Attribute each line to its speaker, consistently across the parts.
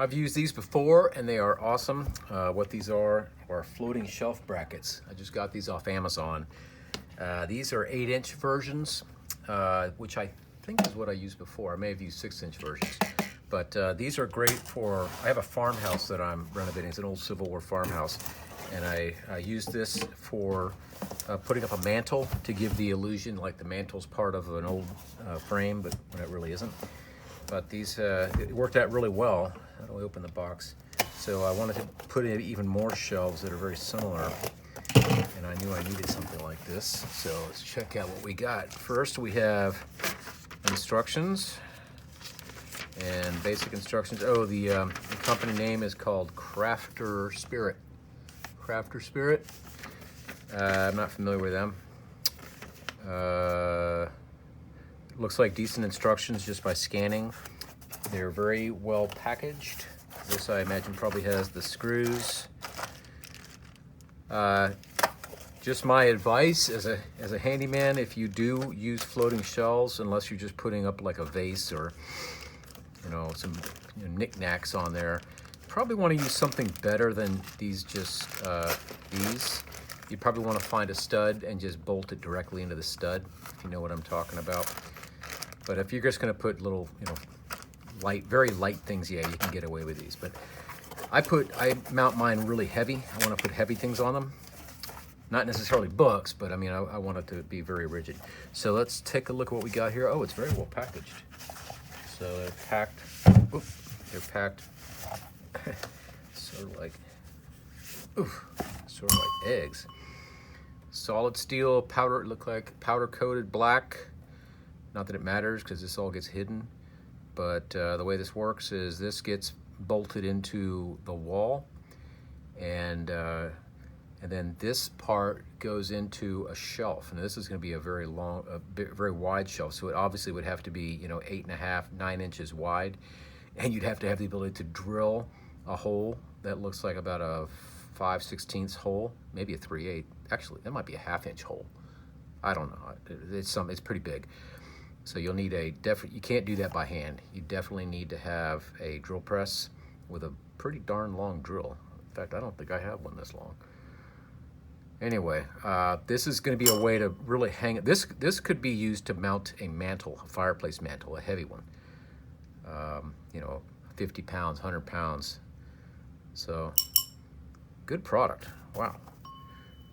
Speaker 1: I've used these before and they are awesome. What these are floating shelf brackets. I just got these off Amazon. These are 8-inch versions, which I think is what I used before. I may have used 6-inch versions. But these are great for, I have a farmhouse that I'm renovating. It's an old Civil War farmhouse. And I use this for putting up a mantle to give the illusion like the mantle's part of an old frame, but when it really isn't. But these, it worked out really well. How do I open the box? So I wanted to put in even more shelves that are very similar. And I knew I needed something like this. So let's check out what we got. First we have instructions and basic instructions. Oh, the company name is called Crafter Spirit. Crafter Spirit. I'm not familiar with them. Looks like decent instructions just by scanning. They're very well packaged. This I imagine probably has the screws. Just my advice as a handyman, if you do use floating shelves, unless you're just putting up like a vase or some knickknacks on there, probably want to use something better than these. You probably want to find a stud and just bolt it directly into the stud, if you know what I'm talking about. But if you're just going to put little, very light things, yeah, you can get away with these. But I mount mine really heavy. I want to put heavy things on them. Not necessarily books, but I mean, I want it to be very rigid. So let's take a look at what we got here. Oh, it's very well packaged. So they're packed. Oop, they're packed. sort of like eggs. Solid steel powder, look like powder coated black. Not that it matters because this all gets hidden, but the way this works is this gets bolted into the wall, and then this part goes into a shelf. And this is going to be a very long, very wide shelf, so it obviously would have to be 8.5, 9 inches wide, and you'd have to have the ability to drill a hole that looks like about a 5/16 hole, maybe a 3/8. Actually, that might be a 1/2 inch hole. I don't know. It's pretty big. So you'll need you can't do that by hand. You definitely need to have a drill press with a pretty darn long drill. In fact, I don't think I have one this long. Anyway, this is going to be a way to really hang it. This could be used to mount a mantle, a fireplace mantle, a heavy one. 50 pounds, 100 pounds. So, good product. Wow,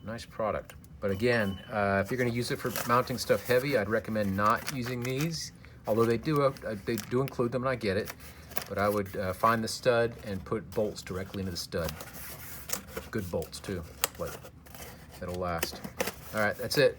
Speaker 1: nice product. But again, if you're going to use it for mounting stuff heavy, I'd recommend not using these. Although they do include them, and I get it. But I would find the stud and put bolts directly into the stud. Good bolts too, but it'll last. All right, that's it.